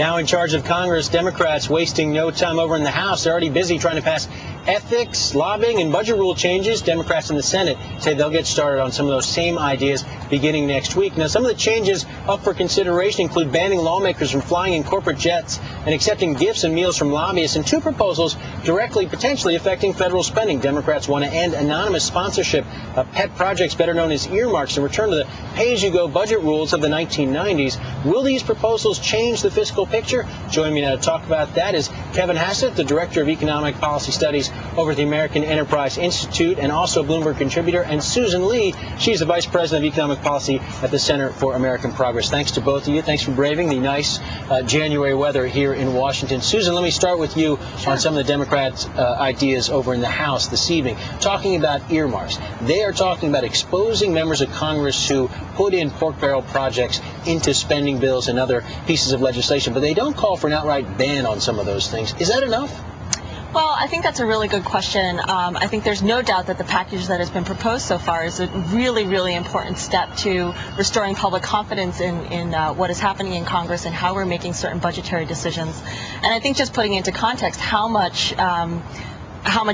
Now in charge of Congress, Democrats wasting no time over in the House. They're already busy trying to pass ethics, lobbying, and budget rule changes. Democrats in the Senate say they'll get started on some of those same ideas beginning next week. Now, some of the changes up for consideration include banning lawmakers from flying in corporate jets and accepting gifts and meals from lobbyists, and two proposals directly potentially affecting federal spending. Democrats want to end anonymous sponsorship of pet projects, better known as earmarks, and return to the pay-as-you-go budget rules of the 1990s. Will these proposals change the fiscal picture? Joining me now to talk about that is Kevin Hassett, the Director of Economic Policy Studies over at the American Enterprise Institute and also a Bloomberg contributor, and Susan Lee. She's the Vice President of Economic Policy at the Center for American Progress. Thanks to both of you. Thanks for braving the nice January weather here in Washington. Susan, let me start with you on some of the Democrats' ideas over in the House this evening, talking about earmarks. They are talking about exposing members of Congress who put in pork barrel projects into spending bills and other pieces of legislation, but they don't call for an outright ban on some of those things. Is that enough? Well, I think that's a really good question. I think there's no doubt that the package that has been proposed so far is a really, really important step to restoring public confidence in what is happening in Congress and how we're making certain budgetary decisions. And I think just putting into context how much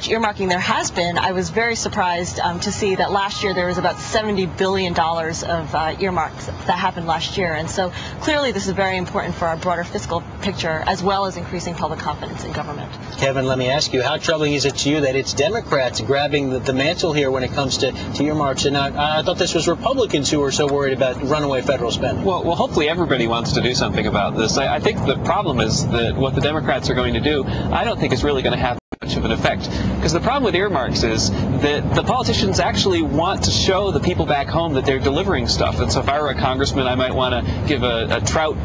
earmarking there has been, I was very surprised to see that last year there was about $70 billion of earmarks that happened last year. And so clearly this is very important for our broader fiscal picture, as well as increasing public confidence in government. Kevin, let me ask you, how troubling is it to you that it's Democrats grabbing the mantle here when it comes to earmarks? And I thought this was Republicans who were so worried about runaway federal spending. Well, hopefully everybody wants to do something about this. I think the problem is that what the Democrats are going to do, I don't think is really going to have much of an effect. Because the problem with earmarks is that the politicians actually want to show the people back home that they're delivering stuff. And so if I were a congressman, I might want to give a trout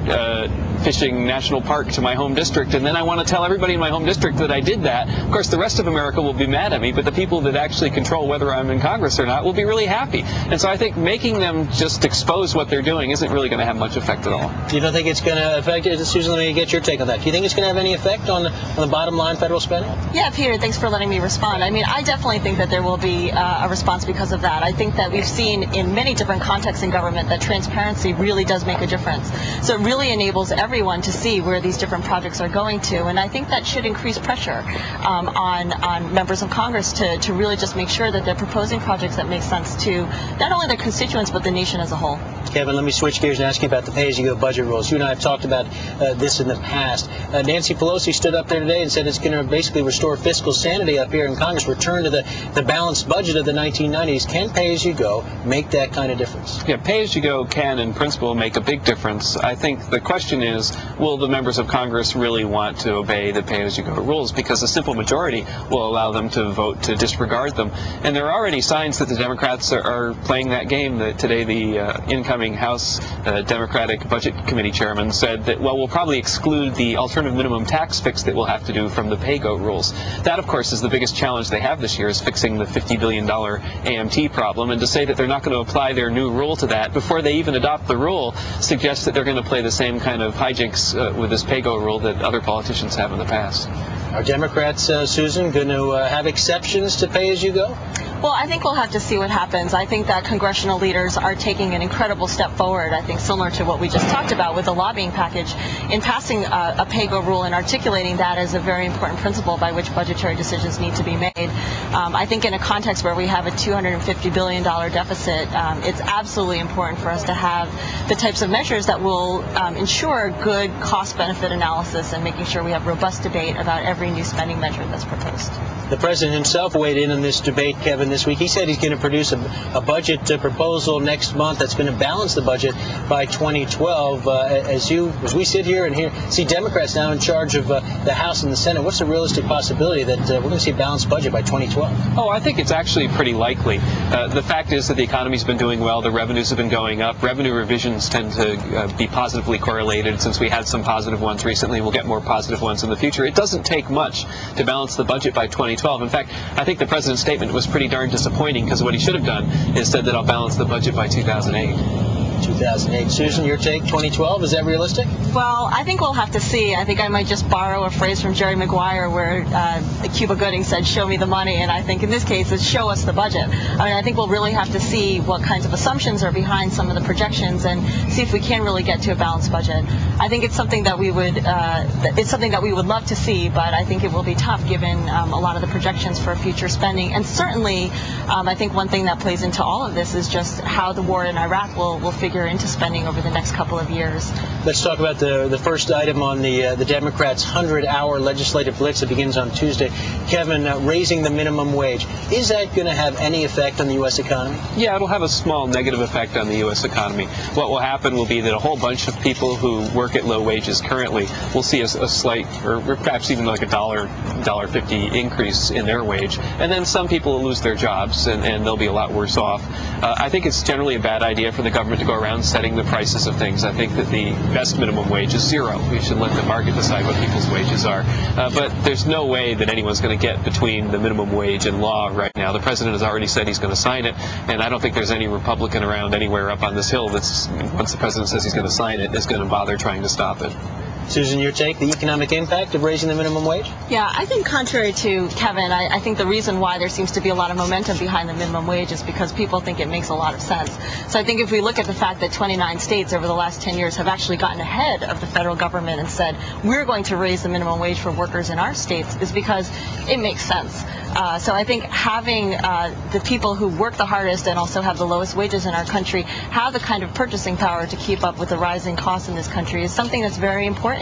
fishing national park to my home district, and then I want to tell everybody in my home district that I did that. Of course, the rest of America will be mad at me, but the people that actually control whether I'm in Congress or not will be really happy. And so I think making them just expose what they're doing isn't really going to have much effect at all. You don't think it's going to affect it? Susan, let me get your take on that. Do you think it's going to have any effect on the bottom line federal spending? Yeah, Peter, thanks for letting me respond. I mean, I definitely think that there will be a response because of that. I think that we've seen in many different contexts in government that transparency really does make a difference. So it really enables everyone to see where these different projects are going to, and I think that should increase pressure on members of Congress to really just make sure that they're proposing projects that make sense to not only their constituents but the nation as a whole. Kevin, let me switch gears and ask you about the pay-as-you-go budget rules. You and I have talked about this in the past. Nancy Pelosi stood up there today and said it's going to basically restore fiscal sanity up here in Congress, return to the balanced budget of the 1990s. Can pay-as-you-go make that kind of difference? Yeah, pay-as-you-go can, in principle, make a big difference. I think the question is, will the members of Congress really want to obey the pay-as-you-go rules? Because a simple majority will allow them to vote to disregard them. And there are already signs that the Democrats are playing that game. That today the incoming House Democratic Budget Committee chairman said that, well, we'll probably exclude the alternative minimum tax fix that we'll have to do from the pay-go rules. That, of course, is the biggest challenge they have this year, is fixing the $50 billion AMT problem. And to say that they're not going to apply their new rule to that before they even adopt the rule suggests that they're going to play the same kind of hijinks with this pay-go rule that other politicians have in the past. Are Democrats, Susan, going to have exceptions to pay-as-you-go? Well, I think we'll have to see what happens. I think that congressional leaders are taking an incredible step forward, I think similar to what we just talked about with the lobbying package, in passing a pay-go rule and articulating that as a very important principle by which budgetary decisions need to be made. I think in a context where we have a $250 billion deficit, it's absolutely important for us to have the types of measures that will ensure good cost-benefit analysis and making sure we have robust debate about every new spending measure that's proposed. The president himself weighed in on this debate, Kevin, this week. He said he's going to produce a budget proposal next month that's going to balance the budget by 2012. As we sit here and see Democrats now in charge of the House and the Senate, what's the realistic possibility that we're going to see a balanced budget by 2012? Oh, I think it's actually pretty likely. The fact is that the economy's been doing well. The revenues have been going up. Revenue revisions tend to be positively correlated. Since we had some positive ones recently, we'll get more positive ones in the future. It doesn't take much to balance the budget by 2012. In fact, I think the president's statement was pretty darn disappointing, because what he should have done is said that I'll balance the budget by 2008. 2008. Susan, your take, 2012, is that realistic? Well, I think we'll have to see. I think I might just borrow a phrase from Jerry Maguire where Cuba Gooding said, show me the money, and I think in this case it's show us the budget. I mean, I think we'll really have to see what kinds of assumptions are behind some of the projections and see if we can really get to a balanced budget. I think it's something that we would love to see, but I think it will be tough given a lot of the projections for future spending. And certainly, I think one thing that plays into all of this is just how the war in Iraq will figure into spending over the next couple of years. Let's talk about the first item on the Democrats' 100-hour legislative blitz that begins on Tuesday. Kevin, raising the minimum wage. Is that going to have any effect on the U.S. economy? Yeah, it'll have a small negative effect on the U.S. economy. What will happen will be that a whole bunch of people who work at low wages currently will see a slight, or perhaps even like $1.50 increase in their wage, and then some people will lose their jobs and they'll be a lot worse off. I think it's generally a bad idea for the government to go around setting the prices of things. I think that the best minimum wage is zero. We should let the market decide what people's wages are. But there's no way that anyone's going to get between the minimum wage and law right now. The president has already said he's going to sign it, and I don't think there's any Republican around anywhere up on this hill that's, once the president says he's going to sign it, is going to bother trying to stop it. Susan, your take, the economic impact of raising the minimum wage? Yeah, I think contrary to Kevin, I think the reason why there seems to be a lot of momentum behind the minimum wage is because people think it makes a lot of sense. So I think if we look at the fact that 29 states over the last 10 years have actually gotten ahead of the federal government and said, we're going to raise the minimum wage for workers in our states, is because it makes sense. So I think having the people who work the hardest and also have the lowest wages in our country have the kind of purchasing power to keep up with the rising costs in this country is something that's very important.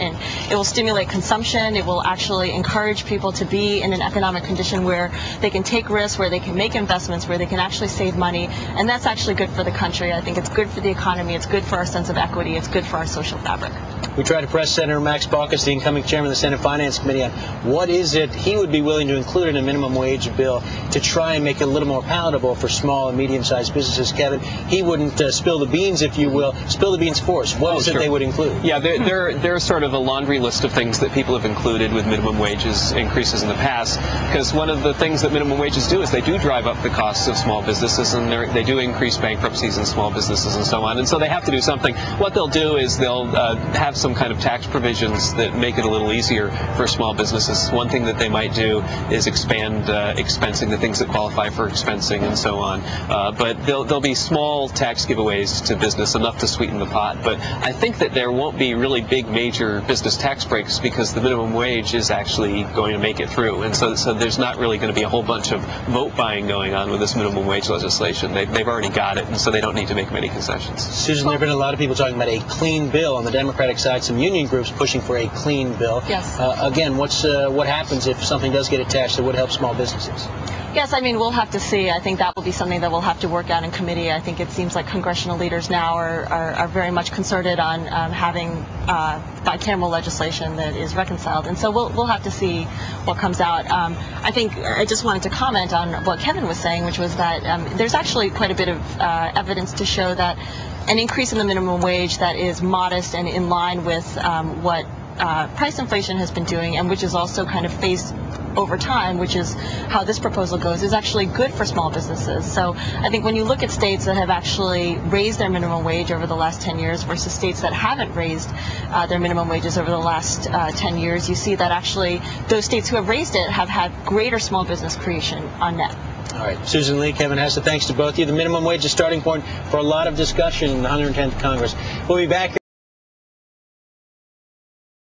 It will stimulate consumption. It will actually encourage people to be in an economic condition where they can take risks, where they can make investments, where they can actually save money, and that's actually good for the country. I think it's good for the economy. It's good for our sense of equity. It's good for our social fabric. We tried to press Senator Max Baucus, the incoming chairman of the Senate Finance Committee, on what is it he would be willing to include in a minimum wage bill to try and make it a little more palatable for small and medium-sized businesses. Kevin, he wouldn't spill the beans, if you will. Spill the beans for us. What is it they would include? Yeah, there's sort of a laundry list of things that people have included with minimum wages increases in the past, because one of the things that minimum wages do is they do drive up the costs of small businesses, and they do increase bankruptcies in small businesses and so on, and so they have to do something. What they'll do is they'll have some kind of tax provisions that make it a little easier for small businesses. One thing that they might do is expand expensing, the things that qualify for expensing and so on. But there'll be small tax giveaways to business, enough to sweeten the pot. But I think that there won't be really big major business tax breaks because the minimum wage is actually going to make it through. And so there's not really going to be a whole bunch of vote buying going on with this minimum wage legislation. They've already got it, and so they don't need to make many concessions. Susan, there have been a lot of people talking about a clean bill on the Democratic side, some union groups pushing for a clean bill. Yes. Again, what happens if something does get attached that would help small businesses? Yes, I mean, we'll have to see. I think that will be something that we'll have to work out in committee. I think it seems like congressional leaders now are very much concerted on having bicameral legislation that is reconciled, and so we'll have to see what comes out. I think I just wanted to comment on what Kevin was saying, which was that there's actually quite a bit of evidence to show that an increase in the minimum wage that is modest and in line with what price inflation has been doing, and which is also kind of phased over time, which is how this proposal goes, is actually good for small businesses. So I think when you look at states that have actually raised their minimum wage over the last 10 years versus states that haven't raised their minimum wages over the last 10 years, you see that actually those states who have raised it have had greater small business creation on net. All right. Susan Lee, Kevin Hesse, thanks to both of you. The minimum wage is a starting point for a lot of discussion in the 110th Congress. We'll be back.